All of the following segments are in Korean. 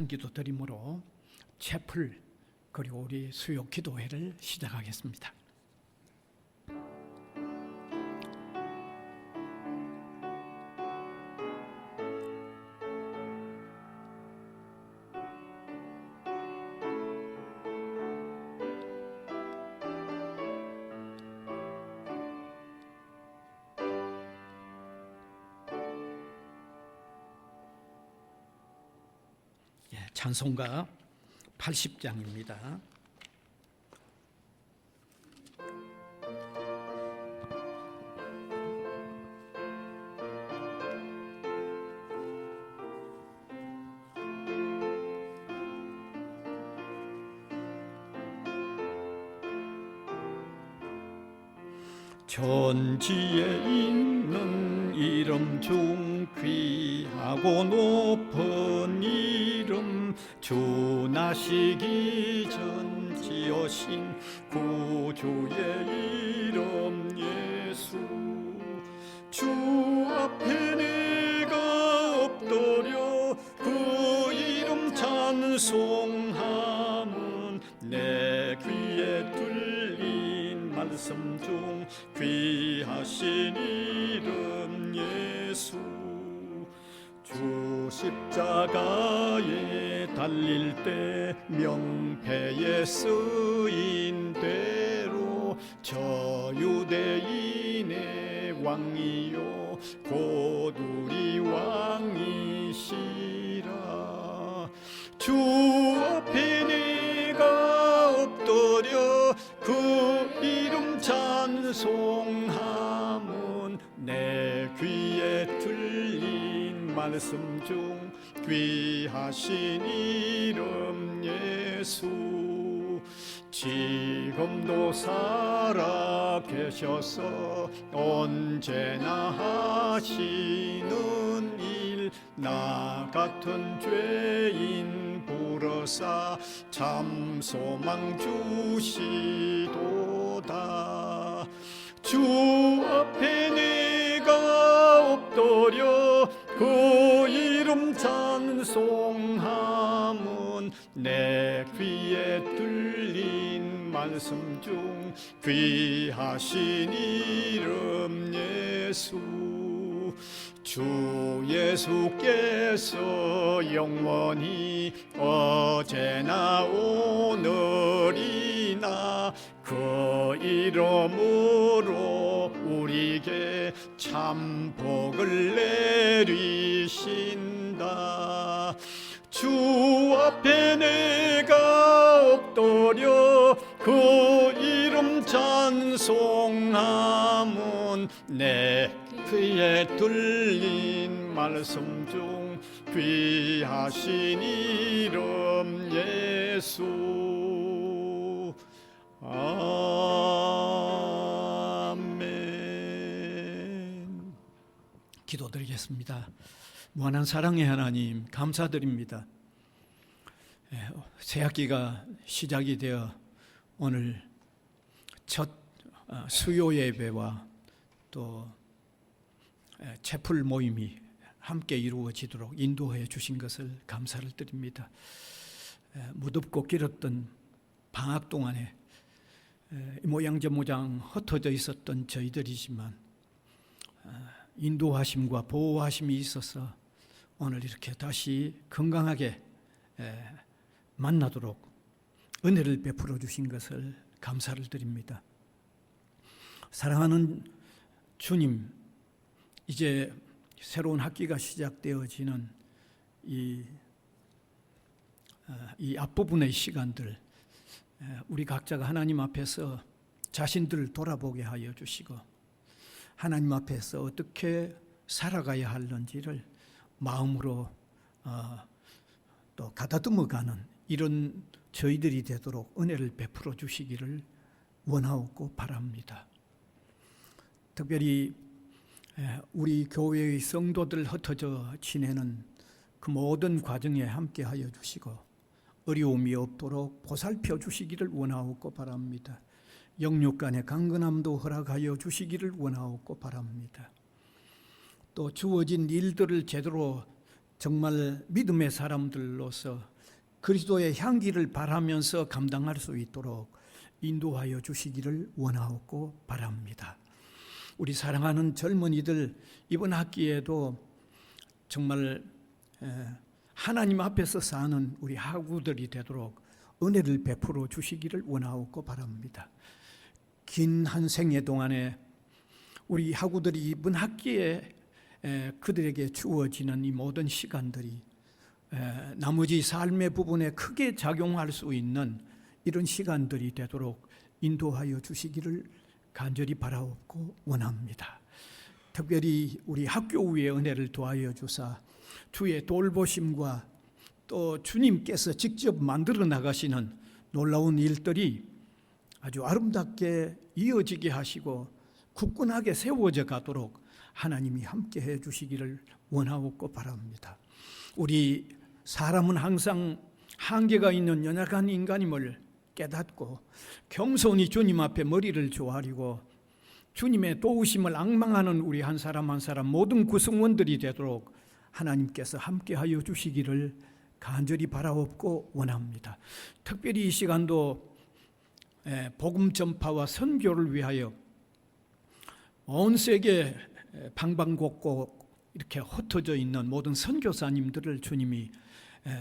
기도 드림으로 채플 그리고 우리 수요 기도회를 시작하겠습니다. 찬송가 80장입니다. 천지에 있는 이름 중 귀하고 높은 이름, 주 나시기 전 지으신 구주의 이름 예수. 주 앞에 내가 엎드려 그 이름 찬송함은 내 귀에 들린 말씀 중 귀하신 이름 예수. 주 십자가에 달릴 때 명패에 쓰인 대로 저 유대인의 왕이요 곧 우리 왕이시라. 주 앞에 내가 엎드려 그 이름 찬송함은 내 귀에 들린 말씀 중 귀하신 이름 예수. 지금도 살아 계셔서 언제나 하시는 일, 나 같은 죄인 부르사 참 소망 주시도다. 주 앞에 내가 엎드려 그 이름 찬송함은 내 귀에 들린 말씀 중 귀하신 이름 예수. 주 예수께서 영원히 어제나 오늘이나 그 이름으로 우리에게 참 복을 내리신다. 주 앞에 내가 엎드려 그 이름 찬송함은 내 귀에 들린 말씀 중 귀하신 이름 예수. 아멘. 기도드리겠습니다. 무한한 사랑의 하나님, 감사드립니다. 새 학기가 시작이 되어 오늘 첫 수요 예배와 또 채플 모임이 함께 이루어지도록 인도해 주신 것을 감사를 드립니다. 무덥고 길었던 방학 동안에 모양저모양 흩어져 있었던 저희들이지만 인도하심과 보호하심이 있어서 오늘 이렇게 다시 건강하게 만나도록 은혜를 베풀어 주신 것을 감사를 드립니다. 사랑하는 주님, 이제 새로운 학기가 시작되어지는 이 앞부분의 시간들, 우리 각자가 하나님 앞에서 자신들을 돌아보게 하여 주시고 하나님 앞에서 어떻게 살아가야 하는지를 마음으로 또 가다듬어가는 이런 저희들이 되도록 은혜를 베풀어 주시기를 원하옵고 바랍니다. 특별히 우리 교회의 성도들 흩어져 지내는 그 모든 과정에 함께하여 주시고 어려움이 없도록 보살펴 주시기를 원하옵고 바랍니다. 영육 간의 강건함도 허락하여 주시기를 원하옵고 바랍니다. 또 주어진 일들을 제대로 정말 믿음의 사람들로서 그리스도의 향기를 바라면서 감당할 수 있도록 인도하여 주시기를 원하옵고 바랍니다. 우리 사랑하는 젊은이들 이번 학기에도 정말 하나님 앞에서 사는 우리 학우들이 되도록 은혜를 베풀어 주시기를 원하옵고 바랍니다. 긴 한 생애 동안에 우리 학우들이 이번 학기에 그들에게 주어지는 이 모든 시간들이 나머지 삶의 부분에 크게 작용할 수 있는 이런 시간들이 되도록 인도하여 주시기를 간절히 바라옵고 원합니다. 특별히 우리 학교 위의 은혜를 도하여 주사 주의 돌보심과 또 주님께서 직접 만들어 나가시는 놀라운 일들이 아주 아름답게 이어지게 하시고 굳건하게 세워져 가도록 하나님이 함께 해 주시기를 원하옵고 바랍니다. 우리 사람은 항상 한계가 있는 연약한 인간임을 깨닫고 겸손히 주님 앞에 머리를 조아리고 주님의 도우심을 앙망하는 우리 한 사람 한 사람 모든 구성원들이 되도록 하나님께서 함께하여 주시기를 간절히 바라옵고 원합니다. 특별히 이 시간도 복음 전파와 선교를 위하여 온 세계 방방곡곡 이렇게 흩어져 있는 모든 선교사님들을 주님이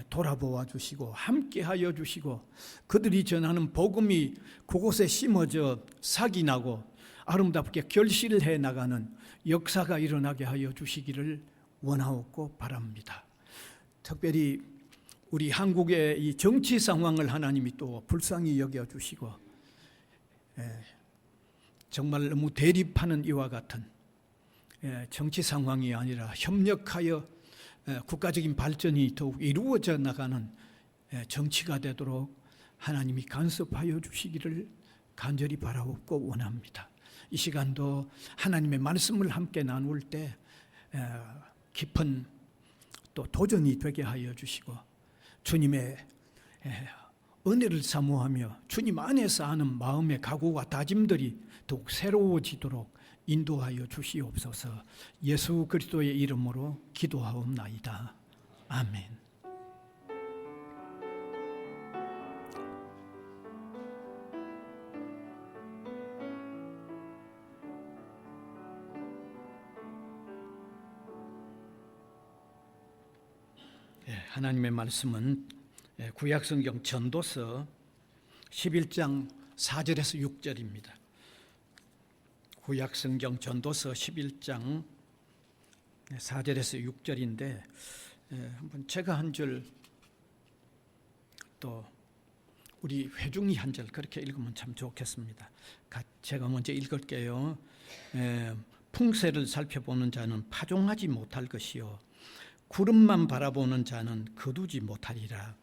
돌아보아 주시고 함께하여 주시고 그들이 전하는 복음이 그곳에 심어져 삭이 나고 아름답게 결실을 해 나가는 역사가 일어나게 하여 주시기를 원하옵고 바랍니다. 특별히 우리 한국의 이 정치 상황을 하나님이 또 불쌍히 여겨 주시고 정말 너무 대립하는 이와 같은 정치 상황이 아니라 협력하여 국가적인 발전이 더욱 이루어져 나가는 정치가 되도록 하나님이 간섭하여 주시기를 간절히 바라옵고 원합니다. 이 시간도 하나님의 말씀을 함께 나눌 때 깊은 또 도전이 되게 하여 주시고 주님의 은혜를 사모하며 주님 안에서 하는 마음의 각오와 다짐들이 더욱 새로워지도록 인도하여 주시옵소서. 예수 그리스도의 이름으로 기도하옵나이다. 아멘. 하나님의 말씀은 구약성경 전도서 11장 4절에서 6절입니다. 구약성경 전도서 11장 4절에서 6절인데 한번 제가 한 절 또 우리 회중이 한 절 그렇게 읽으면 참 좋겠습니다. 제가 먼저 읽을게요. 풍세를 살펴보는 자는 파종하지 못할 것이요 구름만 바라보는 자는 거두지 못하리라.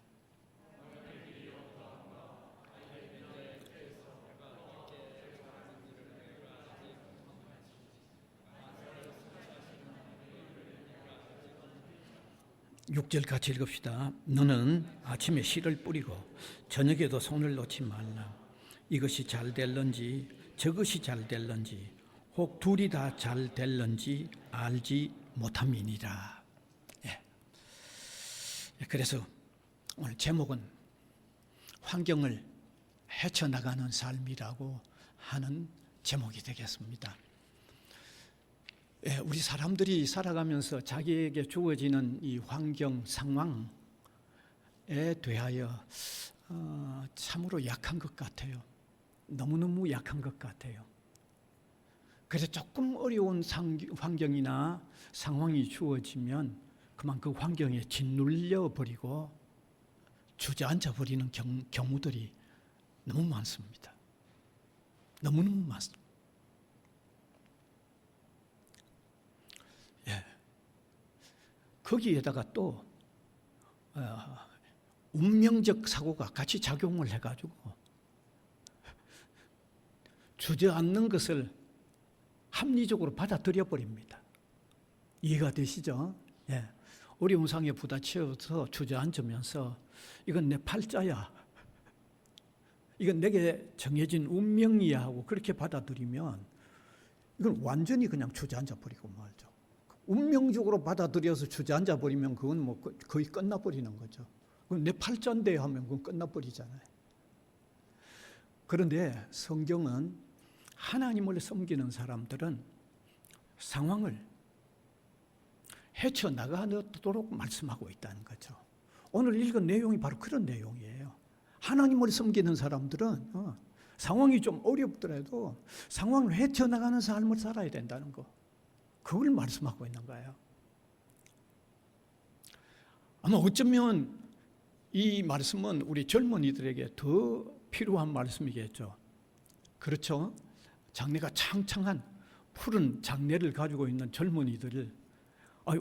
6절 같이 읽읍시다. 너는 아침에 씨를 뿌리고 저녁에도 손을 놓지 말라. 이것이 잘 될런지 저것이 잘 될런지 혹 둘이 다 잘 될런지 알지 못함이니라. 그래서 오늘 제목은 환경을 헤쳐나가는 삶이라고 하는 제목이 되겠습니다. 우리 사람들이 살아가면서 자기에게 주어지는 이 환경 상황에 대하여 참으로 약한 것 같아요. 너무너무 약한 것 같아요. 그래서 조금 어려운 환경이나 상황이 주어지면 그만 그 환경에 짓눌려 버리고 주저앉아 버리는 경우들이 너무 많습니다. 너무너무 많습니다. 거기에다가 또 운명적 사고가 같이 작용을 해가지고 주저앉는 것을 합리적으로 받아들여 버립니다. 이해가 되시죠? 어려운 상에 부딪혀서 주저앉으면서 이건 내 팔자야, 이건 내게 정해진 운명이야 하고 그렇게 받아들이면 이건 완전히 그냥 주저앉아 버리고 말죠. 운명적으로 받아들여서 주저앉아 버리면 그건 뭐 거의 끝나버리는 거죠. 내 팔자인데 하면 그건 끝나버리잖아요. 그런데 성경은 하나님을 섬기는 사람들은 상황을 헤쳐나가도록 말씀하고 있다는 거죠. 오늘 읽은 내용이 바로 그런 내용이에요. 하나님을 섬기는 사람들은 상황이 좀 어렵더라도 상황을 헤쳐나가는 삶을 살아야 된다는 거, 그걸 말씀하고 있는 거예요. 아마 어쩌면 이 말씀은 우리 젊은이들에게 더 필요한 말씀이겠죠. 그렇죠? 장래가 창창한 푸른 장래를 가지고 있는 젊은이들을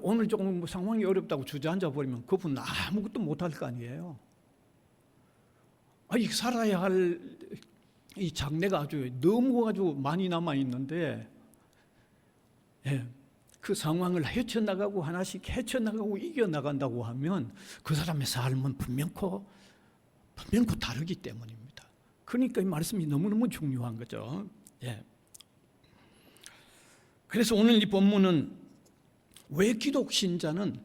오늘 조금 상황이 어렵다고 주저앉아 버리면 그분 아무것도 못할 거 아니에요. 살아야 할 이 장래가 아주 많이 남아 있는데, 그 상황을 헤쳐나가고 하나씩 헤쳐나가고 이겨나간다고 하면 그 사람의 삶은 분명코 다르기 때문입니다. 그러니까 이 말씀이 너무너무 중요한 거죠. 그래서 오늘 이 본문은 왜 기독 신자는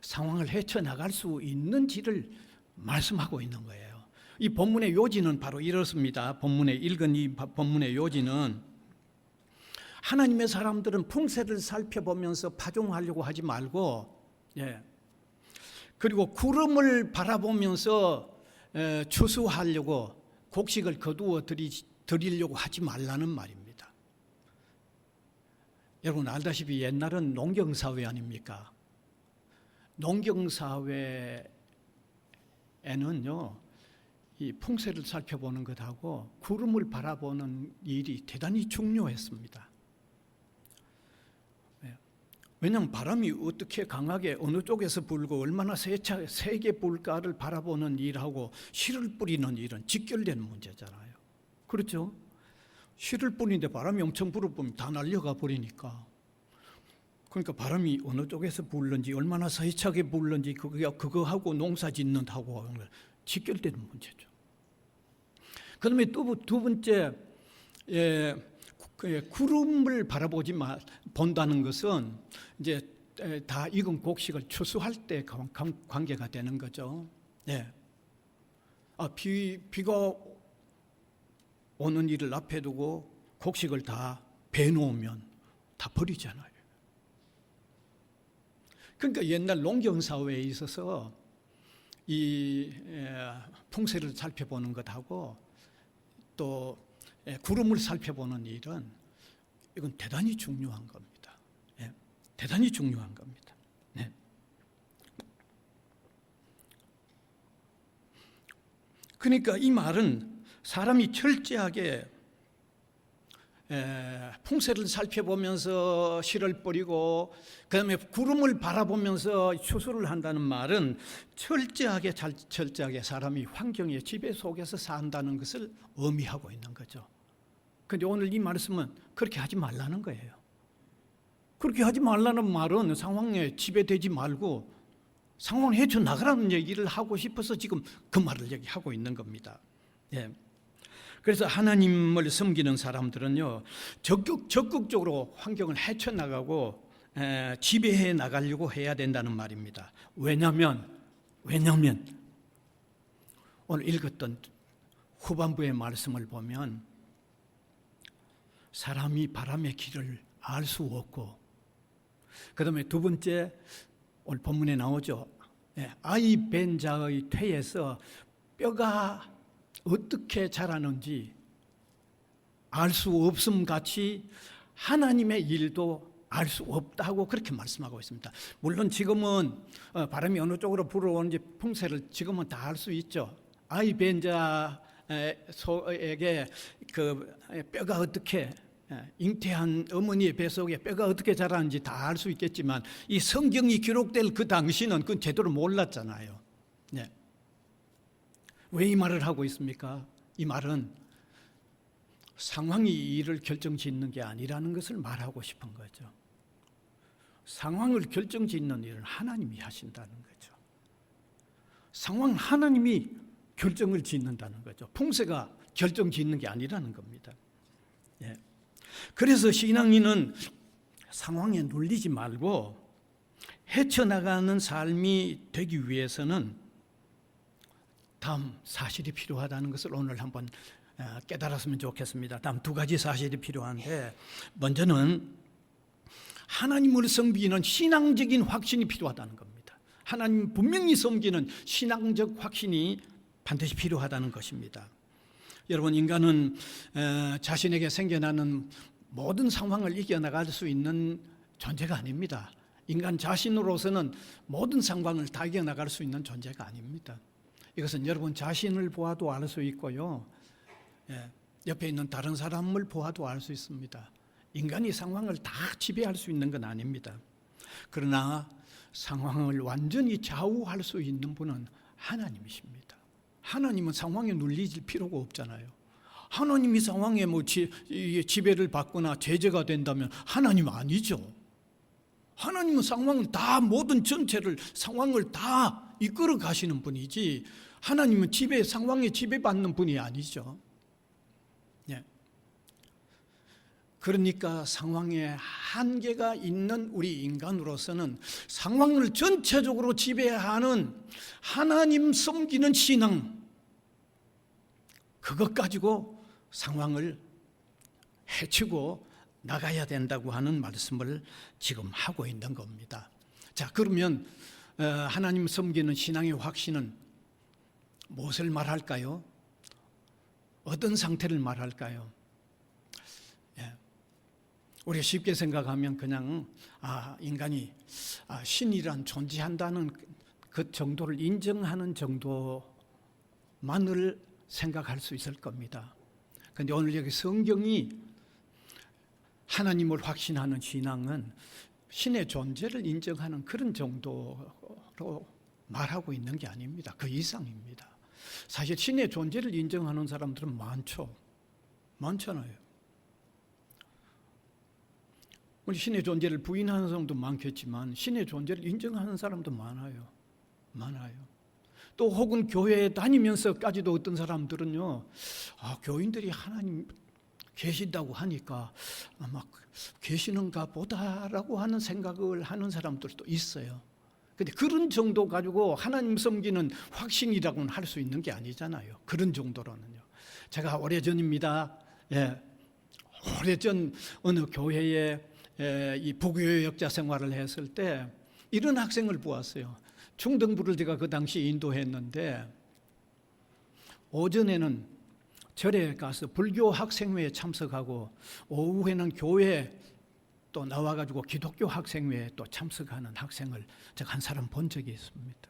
상황을 헤쳐나갈 수 있는지를 말씀하고 있는 거예요. 이 본문의 요지는 바로 이렇습니다. 읽은 이 본문의 요지는 하나님의 사람들은 풍세를 살펴보면서 파종하려고 하지 말고, 그리고 구름을 바라보면서 추수하려고 곡식을 거두어 드리려고 하지 말라는 말입니다. 여러분 알다시피 옛날은 농경사회 아닙니까? 농경사회에는요, 이 풍세를 살펴보는 것하고 구름을 바라보는 일이 대단히 중요했습니다. 왜냐하면 바람이 어떻게 강하게 어느 쪽에서 불고 얼마나 세게 불까를 바라보는 일하고 씨를 뿌리는 일은 직결된 문제잖아요. 그렇죠? 씨를 뿌리는데 바람이 엄청 불어보면 다 날려가 버리니까. 그러니까 바람이 어느 쪽에서 불는지 얼마나 세차게 불는지 그거하고 농사 짓는 하고 직결되는 문제죠. 그다음에 또 두 번째, 구름을 본다는 것은 이제 다 익은 곡식을 추수할 때 관계가 되는 거죠. 비가 오는 일을 앞에 두고 곡식을 다 베놓으면 다 버리잖아요. 그러니까 옛날 농경사회에 있어서 이 풍세를 살펴보는 것하고 또 구름을 살펴보는 일은 이건 대단히 중요한 겁니다. 대단히 중요한 겁니다. 그러니까 이 말은 사람이 철저하게 풍세를 살펴보면서 씨를 뿌리고 그다음에 구름을 바라보면서 추수를 한다는 말은 철저하게 사람이 환경의 지배 속에서 산다는 것을 의미하고 있는 거죠. 그런데 오늘 이 말씀은 그렇게 하지 말라는 거예요. 그렇게 하지 말라는 말은 상황에 지배되지 말고 상황을 헤쳐나가라는 얘기를 하고 싶어서 지금 그 말을 얘기하고 있는 겁니다. 그래서 하나님을 섬기는 사람들은요, 적극적으로 환경을 헤쳐나가고 지배해 나가려고 해야 된다는 말입니다. 왜냐하면 오늘 읽었던 후반부의 말씀을 보면 사람이 바람의 길을 알 수 없고, 그 다음에 두 번째 오늘 본문에 나오죠. 아이 벤 자의 퇴에서 뼈가 어떻게 자라는지 알 수 없음 같이 하나님의 일도 알 수 없다고 그렇게 말씀하고 있습니다. 물론 지금은 바람이 어느 쪽으로 불어오는지 풍세를 지금은 다 알 수 있죠. 아이 벤 자에게 그 뼈가 어떻게, 잉태한 어머니의 뱃속에 뼈가 어떻게 자라는지 다 알 수 있겠지만 이 성경이 기록될 그 당시는 그건 제대로 몰랐잖아요. 왜 이 말을 하고 있습니까? 이 말은 상황이 일을 결정짓는 게 아니라는 것을 말하고 싶은 거죠. 상황을 결정짓는 일은 하나님이 하신다는 거죠. 상황은 하나님이 결정을 짓는다는 거죠. 풍세가 결정짓는 게 아니라는 겁니다. 그래서 신앙인은 상황에 눌리지 말고 헤쳐나가는 삶이 되기 위해서는 다음 사실이 필요하다는 것을 오늘 한번 깨달았으면 좋겠습니다. 다음 두 가지 사실이 필요한데, 먼저는 하나님을 섬기는 신앙적인 확신이 필요하다는 겁니다. 하나님 분명히 섬기는 신앙적 확신이 반드시 필요하다는 것입니다. 여러분, 인간은 자신에게 생겨나는 모든 상황을 이겨나갈 수 있는 존재가 아닙니다. 인간 자신으로서는 모든 상황을 다 이겨나갈 수 있는 존재가 아닙니다. 이것은 여러분 자신을 보아도 알 수 있고요, 옆에 있는 다른 사람을 보아도 알 수 있습니다. 인간이 상황을 다 지배할 수 있는 건 아닙니다. 그러나 상황을 완전히 좌우할 수 있는 분은 하나님이십니다. 하나님은 상황에 눌리질 필요가 없잖아요. 하나님이 상황에 지배를 받거나 제재가 된다면 하나님 아니죠. 하나님은 상황을 다, 모든 전체를, 상황을 다 이끌어 가시는 분이지, 하나님은 상황에 지배받는 분이 아니죠. 그러니까 상황에 한계가 있는 우리 인간으로서는 상황을 전체적으로 지배하는 하나님 섬기는 신앙, 그것 가지고 상황을 헤치고 나가야 된다고 하는 말씀을 지금 하고 있는 겁니다. 자, 그러면 하나님 섬기는 신앙의 확신은 무엇을 말할까요? 어떤 상태를 말할까요? 우리가 쉽게 생각하면 그냥 인간이 신이란 존재한다는 그 정도를 인정하는 정도만을 생각할 수 있을 겁니다. 그런데 오늘 여기 성경이 하나님을 확신하는 신앙은 신의 존재를 인정하는 그런 정도로 말하고 있는 게 아닙니다. 그 이상입니다. 사실 신의 존재를 인정하는 사람들은 많잖아요. 우리 신의 존재를 부인하는 사람도 많겠지만 신의 존재를 인정하는 사람도 많아요. 또 혹은 교회에 다니면서까지도 어떤 사람들은요, 교인들이 하나님 계신다고 하니까 아마 계시는가 보다라고 하는 생각을 하는 사람들도 있어요. 근데 그런 정도 가지고 하나님 섬기는 확신이라고는 할 수 있는 게 아니잖아요. 그런 정도로는요. 제가 오래전입니다. 오래전 어느 교회에 이 부교회 역자 생활을 했을 때 이런 학생을 보았어요. 중등부를 제가 그 당시 인도했는데, 오전에는 절에 가서 불교 학생회에 참석하고 오후에는 교회에 또 나와가지고 기독교 학생회에 또 참석하는 학생을 제가 한 사람 본 적이 있습니다.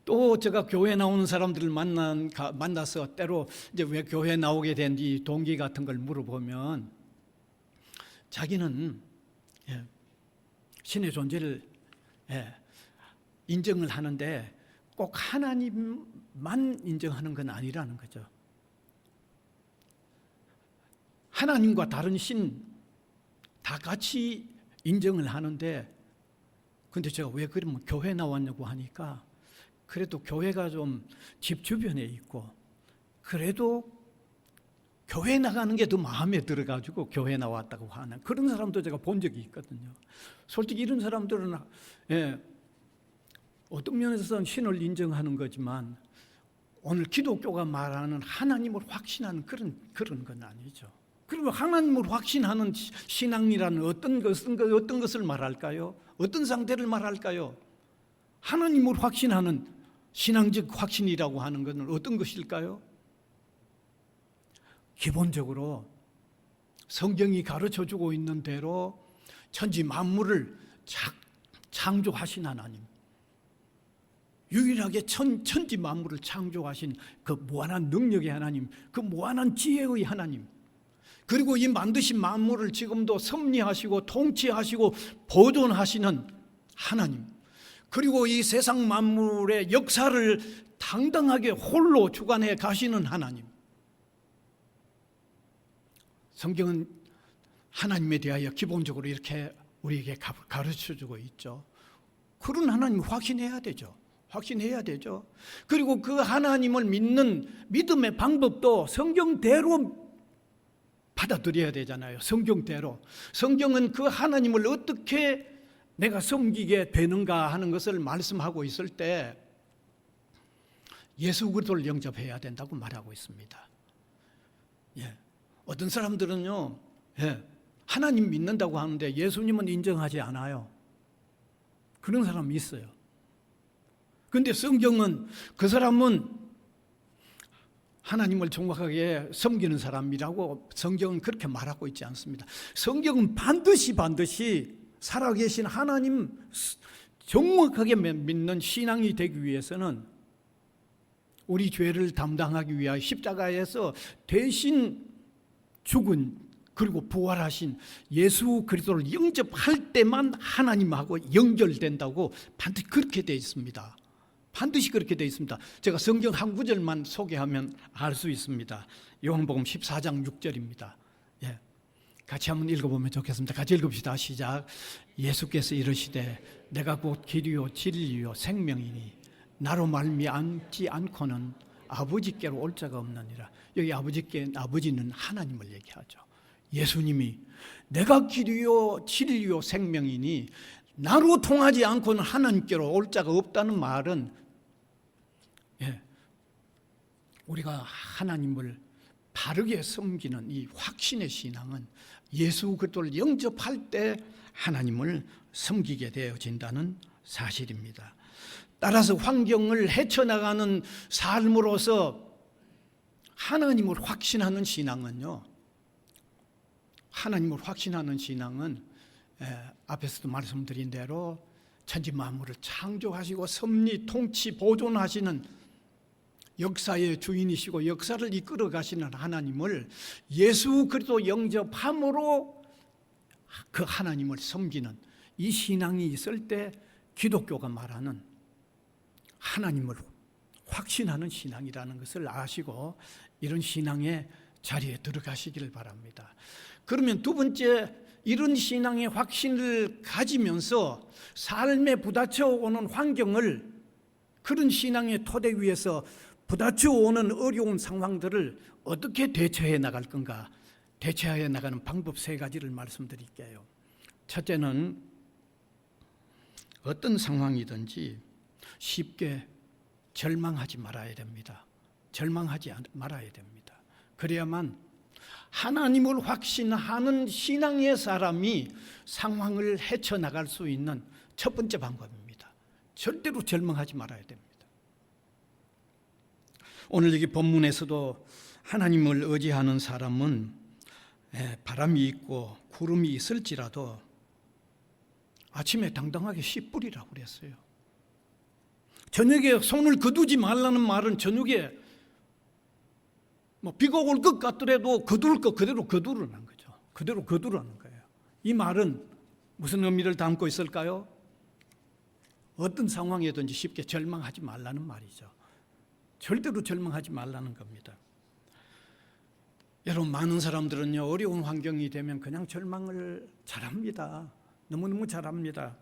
또 제가 교회 나오는 사람들을 만나서 때로 이제 왜 교회 나오게 된지 동기 같은 걸 물어보면 자기는 신의 존재를 인정을 하는데 꼭 하나님만 인정하는 건 아니라는 거죠. 하나님과 다른 신 다 같이 인정을 하는데, 근데 제가 왜 그러면 교회 나왔냐고 하니까, 그래도 교회가 좀 집 주변에 있고 그래도 교회 나가는 게 더 마음에 들어가지고 교회 나왔다고 하는 그런 사람도 제가 본 적이 있거든요. 솔직히 이런 사람들은 어떤 면에서는 신을 인정하는 거지만 오늘 기독교가 말하는 하나님을 확신하는 그런 건 아니죠. 그러면 하나님을 확신하는 신앙이라는 어떤 것을 말할까요? 어떤 상태를 말할까요? 하나님을 확신하는 신앙적 확신이라고 하는 것은 어떤 것일까요? 기본적으로 성경이 가르쳐주고 있는 대로 천지 만물을 창조하신 하나님, 유일하게 천지 만물을 창조하신 그 무한한 능력의 하나님, 그 무한한 지혜의 하나님, 그리고 이 만드신 만물을 지금도 섭리하시고 통치하시고 보존하시는 하나님, 그리고 이 세상 만물의 역사를 당당하게 홀로 주관해 가시는 하나님. 성경은 하나님에 대하여 기본적으로 이렇게 우리에게 가르쳐주고 있죠. 그런 하나님 확신해야 되죠. 그리고 그 하나님을 믿는 믿음의 방법도 성경대로 받아들여야 되잖아요. 성경대로. 성경은 그 하나님을 어떻게 내가 섬기게 되는가 하는 것을 말씀하고 있을 때 예수 그리스도를 영접해야 된다고 말하고 있습니다. 예. 어떤 사람들은요, 하나님 믿는다고 하는데 예수님은 인정하지 않아요. 그런 사람이 있어요. 그런데 성경은 그 사람은 하나님을 정확하게 섬기는 사람이라고 성경은 그렇게 말하고 있지 않습니다. 성경은 반드시 살아계신 하나님 정확하게 믿는 신앙이 되기 위해서는 우리 죄를 담당하기 위하여 십자가에서 대신 죽은 그리고 부활하신 예수 그리스도를 영접할 때만 하나님하고 연결된다고 반드시 그렇게 되어 있습니다. 반드시 그렇게 되어 있습니다. 제가 성경 한 구절만 소개하면 알 수 있습니다. 요한복음 14장 6절입니다. 예. 같이 한번 읽어보면 좋겠습니다. 같이 읽읍시다. 시작. 예수께서 이르시되 내가 곧 길이요 진리요 생명이니 나로 말미암지 않고는 아버지께로 올 자가 없느니라. 여기 아버지는 하나님을 얘기하죠. 예수님이 내가 길이요 진리요 생명이니 나로 통하지 않고는 하나님께로 올 자가 없다는 말은 우리가 하나님을 바르게 섬기는 이 확신의 신앙은 예수 그리스도를 영접할 때 하나님을 섬기게 되어진다는 사실입니다. 따라서 환경을 헤쳐나가는 삶으로서 하나님을 확신하는 신앙은요, 하나님을 확신하는 신앙은 앞에서도 말씀드린 대로 천지 만물을 창조하시고 섭리, 통치, 보존하시는 역사의 주인이시고 역사를 이끌어 가시는 하나님을 예수 그리스도 영접함으로 그 하나님을 섬기는 이 신앙이 있을 때 기독교가 말하는 하나님을 확신하는 신앙이라는 것을 아시고 이런 신앙의 자리에 들어가시기를 바랍니다. 그러면 두 번째, 이런 신앙의 확신을 가지면서 삶에 부딪혀 오는 환경을, 그런 신앙의 토대 위에서 부딪혀 오는 어려운 상황들을 어떻게 대처해 나갈 건가? 대처해 나가는 방법 3가지를 말씀드릴게요. 첫째는 어떤 상황이든지 쉽게 절망하지 말아야 됩니다. 절망하지 말아야 됩니다. 그래야만 하나님을 확신하는 신앙의 사람이 상황을 헤쳐나갈 수 있는 첫 번째 방법입니다. 절대로 절망하지 말아야 됩니다. 오늘 여기 본문에서도 하나님을 의지하는 사람은 바람이 있고 구름이 있을지라도 아침에 당당하게 씨 뿌리라고 그랬어요. 저녁에 손을 거두지 말라는 말은 저녁에 비가 올 것 같더라도 거둘 것 그대로 거두라는 거죠. 그대로 거두라는 거예요. 이 말은 무슨 의미를 담고 있을까요? 어떤 상황이든지 쉽게 절망하지 말라는 말이죠. 절대로 절망하지 말라는 겁니다. 여러분, 많은 사람들은요, 어려운 환경이 되면 그냥 절망을 잘합니다. 너무너무 잘합니다.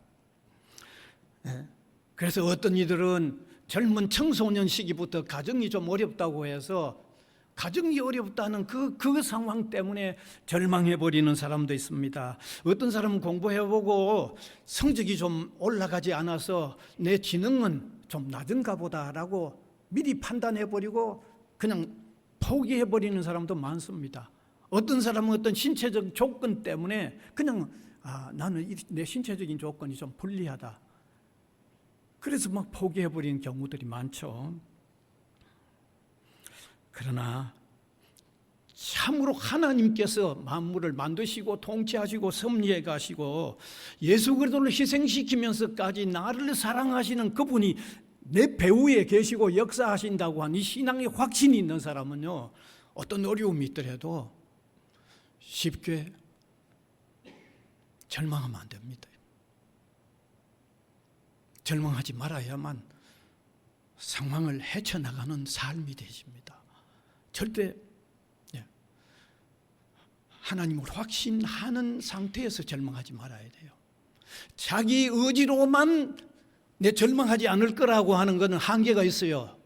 그래서 어떤 이들은 젊은 청소년 시기부터 가정이 좀 어렵다고 해서 가정이 어렵다는 그 상황 때문에 절망해버리는 사람도 있습니다. 어떤 사람은 공부해보고 성적이 좀 올라가지 않아서 내 지능은 좀 낮은가 보다라고 미리 판단해버리고 그냥 포기해버리는 사람도 많습니다. 어떤 사람은 어떤 신체적 조건 때문에 그냥 나는 내 신체적인 조건이 좀 불리하다. 그래서 막 포기해버리는 경우들이 많죠. 그러나 참으로 하나님께서 만물을 만드시고 통치하시고 섭리해 가시고 예수 그리스도를 희생시키면서까지 나를 사랑하시는 그분이 내 배후에 계시고 역사하신다고 한 이 신앙의 확신이 있는 사람은요, 어떤 어려움이 있더라도 쉽게 절망하면 안 됩니다. 절망하지 말아야만 상황을 헤쳐나가는 삶이 되십니다. 절대 하나님을 확신하는 상태에서 절망하지 말아야 돼요. 자기 의지로만 내 절망하지 않을 거라고 하는 것은 한계가 있어요.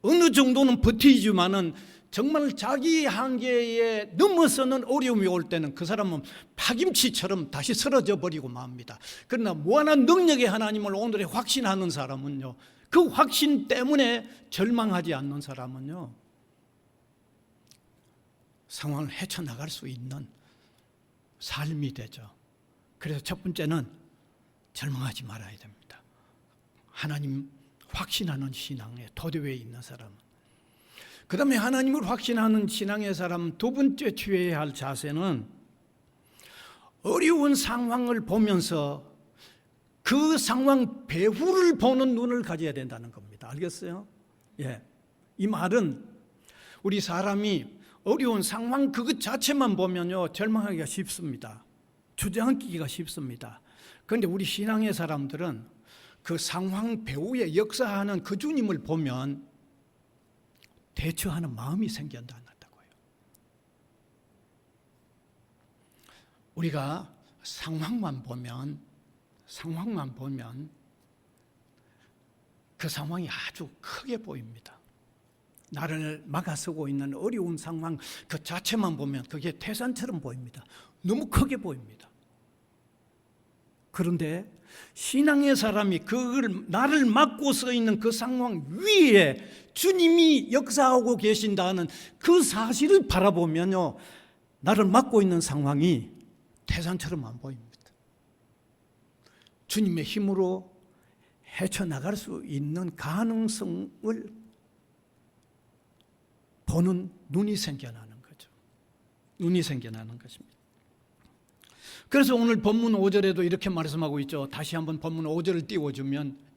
어느 정도는 버티지만은 정말 자기 한계에 넘어서는 어려움이 올 때는 그 사람은 파김치처럼 다시 쓰러져 버리고 맙니다. 그러나 무한한 능력의 하나님을 오늘에 확신하는 사람은요, 그 확신 때문에 절망하지 않는 사람은요, 상황을 헤쳐나갈 수 있는 삶이 되죠. 그래서 첫 번째는 절망하지 말아야 됩니다. 하나님 확신하는 신앙의 토대 위에 있는 사람은. 그 다음에 하나님을 확신하는 신앙의 사람 두 번째 취해야 할 자세는 어려운 상황을 보면서 그 상황 배후를 보는 눈을 가져야 된다는 겁니다. 알겠어요? 예. 이 말은 우리 사람이 어려운 상황 그것 자체만 보면요, 절망하기가 쉽습니다. 주저앉기가 쉽습니다. 그런데 우리 신앙의 사람들은 그 상황 배후에 역사하는 그 주님을 보면 대처하는 마음이 생겨난다고요. 우리가 상황만 보면 그 상황이 아주 크게 보입니다. 나를 막아서고 있는 어려운 상황 그 자체만 보면 그게 태산처럼 보입니다. 너무 크게 보입니다. 그런데 신앙의 사람이 그걸 나를 막고 서 있는 그 상황 위에 주님이 역사하고 계신다는 그 사실을 바라보면요, 나를 막고 있는 상황이 태산처럼 안 보입니다. 주님의 힘으로 헤쳐나갈 수 있는 가능성을 보는 눈이 생겨나는 거죠. 눈이 생겨나는 것입니다. 그래서 오늘 본문 5절에도 이렇게 말씀하고 있죠. 다시 한번 본문 5절을 띄워주면,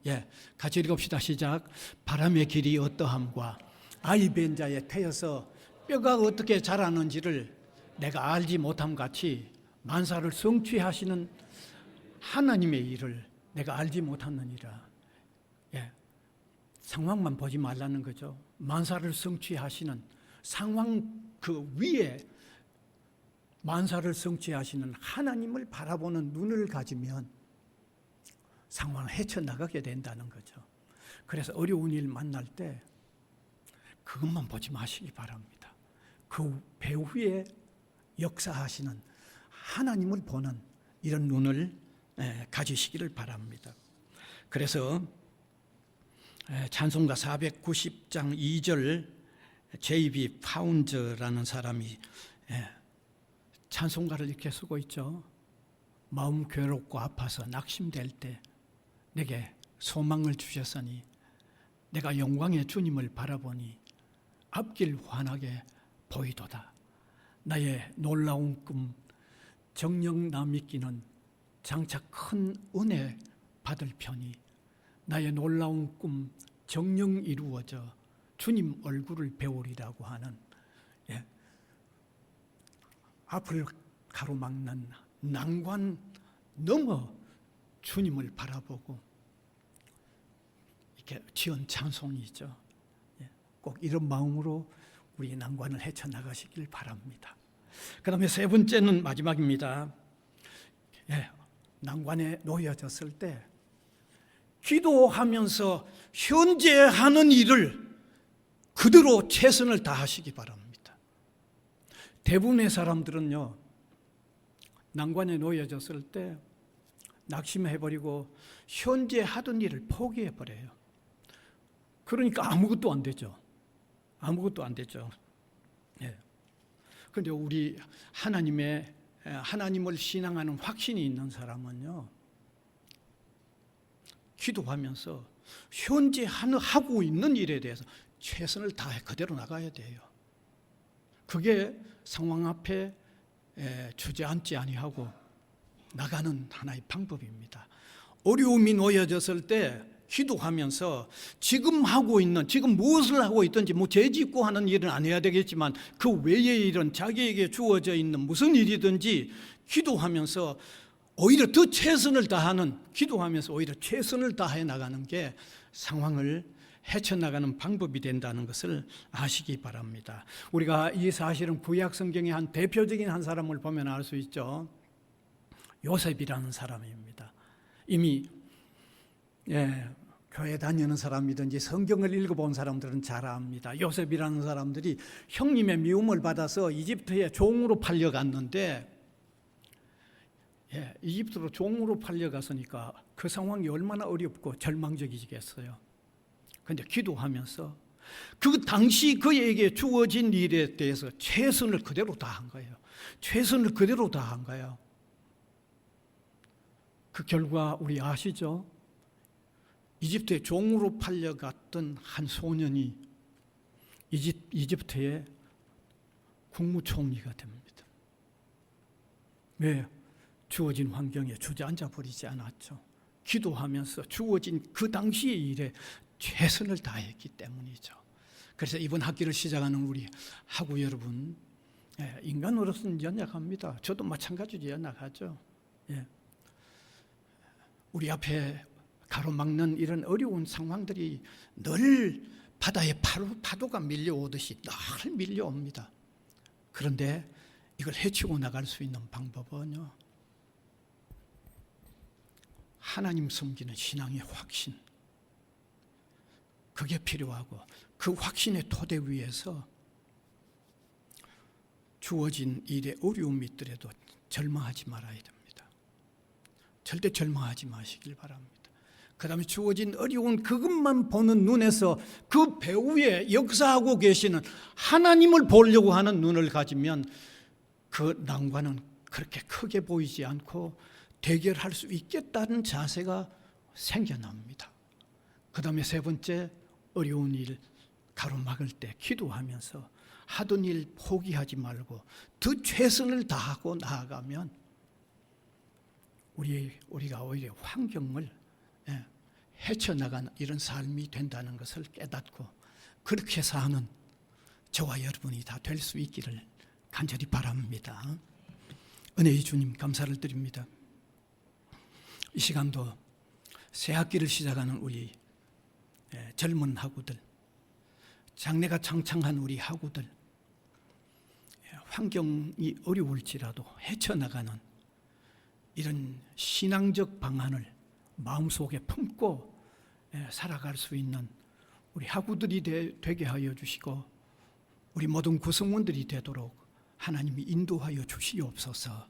같이 읽읍시다. 시작. 바람의 길이 어떠함과 아이 벤 자의 태여서 뼈가 어떻게 자라는지를 내가 알지 못함 같이 만사를 성취하시는 하나님의 일을 내가 알지 못하느니라. 상황만 보지 말라는 거죠. 만사를 성취하시는 상황 그 위에 만사를 성취하시는 하나님을 바라보는 눈을 가지면 상황을 헤쳐나가게 된다는 거죠. 그래서 어려운 일 만날 때 그것만 보지 마시기 바랍니다. 그 배후에 역사하시는 하나님을 보는 이런 눈을 가지시기를 바랍니다. 그래서 찬송가 490장 2절 J.B. 파운저라는 사람이 찬송가를 이렇게 쓰고 있죠. 마음 괴롭고 아파서 낙심될 때 내게 소망을 주셨으니 내가 영광의 주님을 바라보니 앞길 환하게 보이도다. 나의 놀라운 꿈 정녕 나 믿기는 장차 큰 은혜 받을 편이 나의 놀라운 꿈 정녕 이루어져 주님 얼굴을 배우리라고 하는 앞을 가로막는 난관 넘어 주님을 바라보고 이렇게 지은 찬송이죠. 꼭 이런 마음으로 우리 난관을 헤쳐나가시길 바랍니다. 그 다음에 세 번째는 마지막입니다. 난관에 놓여졌을 때 기도하면서 현재 하는 일을 그대로 최선을 다하시기 바랍니다. 대부분의 사람들은요, 난관에 놓여졌을 때 낙심해버리고 현재 하던 일을 포기해버려요. 그러니까 아무것도 안 되죠. 아무것도 안 되죠. 그런데 우리 하나님을 신앙하는 확신이 있는 사람은요, 기도하면서 현재 하고 있는 일에 대해서 최선을 다해 그대로 나가야 돼요. 그게 상황 앞에 주저앉지 아니하고 나가는 하나의 방법입니다. 어려움이 놓여졌을 때 기도하면서 지금 무엇을 하고 있든지 죄짓고 하는 일은 안 해야 되겠지만 그 외의 일은 자기에게 주어져 있는 무슨 일이든지 기도하면서 오히려 더 최선을 다하는, 기도하면서 오히려 최선을 다해 나가는 게 상황을 헤쳐나가는 방법이 된다는 것을 아시기 바랍니다. 우리가 이 사실은 구약 성경의 한 대표적인 한 사람을 보면 알 수 있죠. 요셉이라는 사람입니다. 이미 교회 다니는 사람이든지 성경을 읽어본 사람들은 잘 압니다. 요셉이라는 사람들이 형님의 미움을 받아서 이집트에 종으로 팔려갔는데, 이집트로 종으로 팔려갔으니까 그 상황이 얼마나 어렵고 절망적이겠어요. 그런데 기도하면서 그 당시 그에게 주어진 일에 대해서 최선을 그대로 다한 거예요. 최선을 그대로 다한 거예요. 그 결과 우리 아시죠? 이집트에 종으로 팔려갔던 한 소년이 이집트의 국무총리가 됩니다. 왜? 주어진 환경에 주저앉아 버리지 않았죠. 기도하면서 주어진 그 당시의 일에 최선을 다했기 때문이죠. 그래서 이번 학기를 시작하는 우리 학우 여러분, 인간으로서는 연약합니다. 저도 마찬가지로 연약하죠. 우리 앞에 가로막는 이런 어려운 상황들이 늘 바다에 파도가 밀려오듯이 늘 밀려옵니다. 그런데 이걸 헤치고 나갈 수 있는 방법은요, 하나님 섬기는 신앙의 확신, 그게 필요하고, 그 확신의 토대 위에서 주어진 일의 어려움이 있더라도 절망하지 말아야 됩니다. 절대 절망하지 마시길 바랍니다. 그 다음에 주어진 어려운 그것만 보는 눈에서 그 배후에 역사하고 계시는 하나님을 보려고 하는 눈을 가지면 그 난관은 그렇게 크게 보이지 않고 대결할 수 있겠다는 자세가 생겨납니다. 그 다음에 세 번째, 어려운 일 가로막을 때 기도하면서 하던 일 포기하지 말고 더 최선을 다하고 나아가면 우리가 오히려 환경을 헤쳐나가는 이런 삶이 된다는 것을 깨닫고 그렇게 사는 저와 여러분이 다 될 수 있기를 간절히 바랍니다. 은혜의 주님 감사를 드립니다. 이 시간도 새 학기를 시작하는 우리 젊은 학우들, 장래가 창창한 우리 학우들, 환경이 어려울지라도 헤쳐나가는 이런 신앙적 방안을 마음속에 품고 살아갈 수 있는 우리 학우들이 되게 하여 주시고 우리 모든 구성원들이 되도록 하나님이 인도하여 주시옵소서.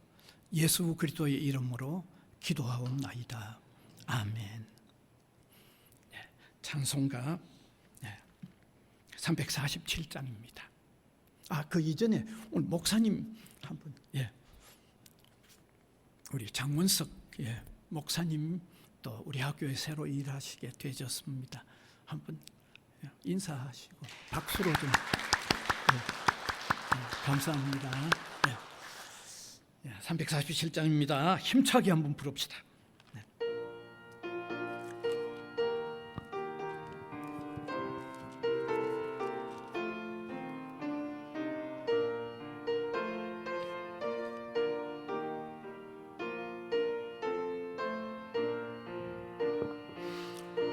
예수 그리스도의 이름으로 기도하옵나이다. 아멘. 찬송가 347장입니다. 그 이전에 오늘 목사님 한 분, 우리 장원석 목사님 또 우리 학교에 새로 일하시게 되셨습니다. 한번 인사하시고 박수로 좀 감사합니다. 347장입니다. 힘차게 한번 부릅시다.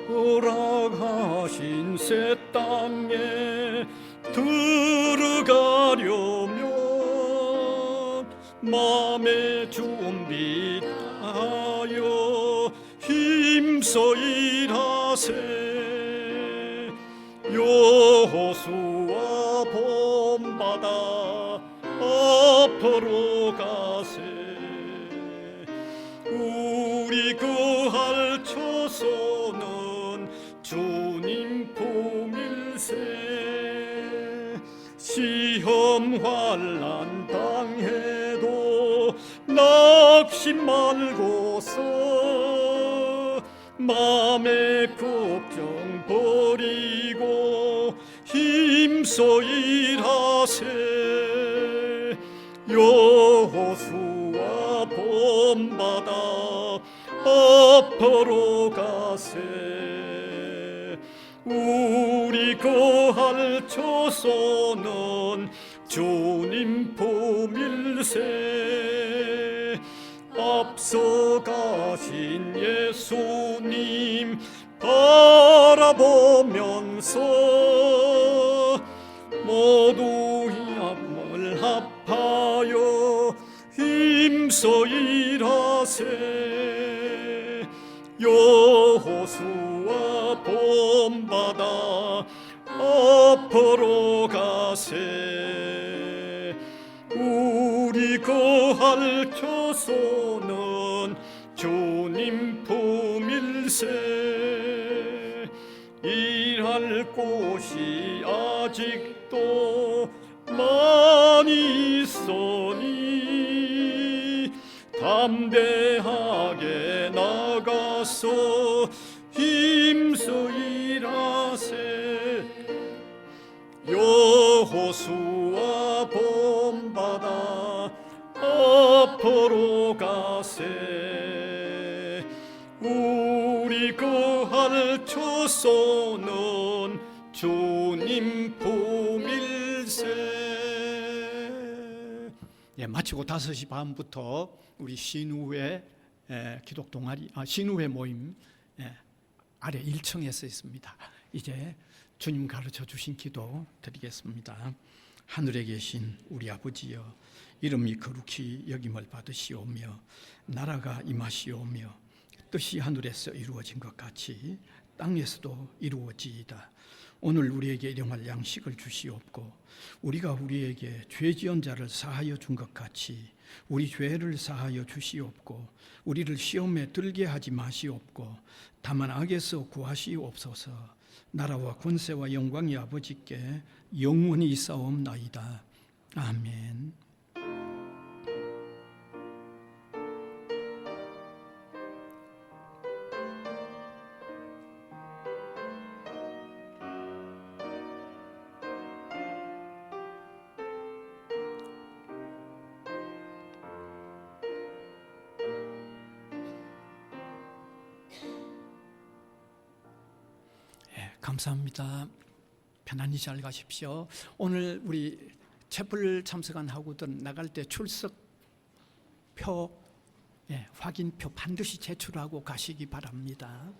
허락하신 새 땅에 들어가려면 마음의 준비하여 힘써 일하세. 여호수아 본받아 앞으로 가세. 우리 거할 처소는 주님 품일세. 시험 환난 당해도 낙심 말고서 마음의 걱정 버리고 힘써 일하세. 여호수아 본받아 앞으로 가세. 우리 거할 처소는 주님 품일세. 앞서 가신 예수님 바라보면서 모두 힘을 합하여 힘써 일하세. 여호수아 본받아 앞으로 가세. 우리 거할 처소는 주님 품일세. 일할 곳이 아직도 많이 있으니 담대하게 나가서 힘써 일하세. 여호수아 본받아 앞으로 가세. 우리 거할 처소는 주님 품일세. 예, 마치고 5시 반부터 우리 신우회 기독 동아리 신우회 모임 아래 1층에서 있습니다. 이제 주님 가르쳐 주신 기도 드리겠습니다. 하늘에 계신 우리 아버지여, 이름이 거룩히 여김을 받으시오며 나라가 임하시오며 뜻이 하늘에서 이루어진 것 같이 땅에서도 이루어지이다. 오늘 우리에게 일용할 양식을 주시옵고 우리가 우리에게 죄 지은 자를 사하여 준 것 같이 우리 죄를 사하여 주시옵고 우리를 시험에 들게 하지 마시옵고 다만 악에서 구하시옵소서. 나라와 권세와 영광이 아버지께 영원히 있사옵나이다. 아멘. 감사합니다. 편안히 잘 가십시오. 오늘 우리 채플 참석한 학우들 나갈 때 출석표 확인표 반드시 제출하고 가시기 바랍니다.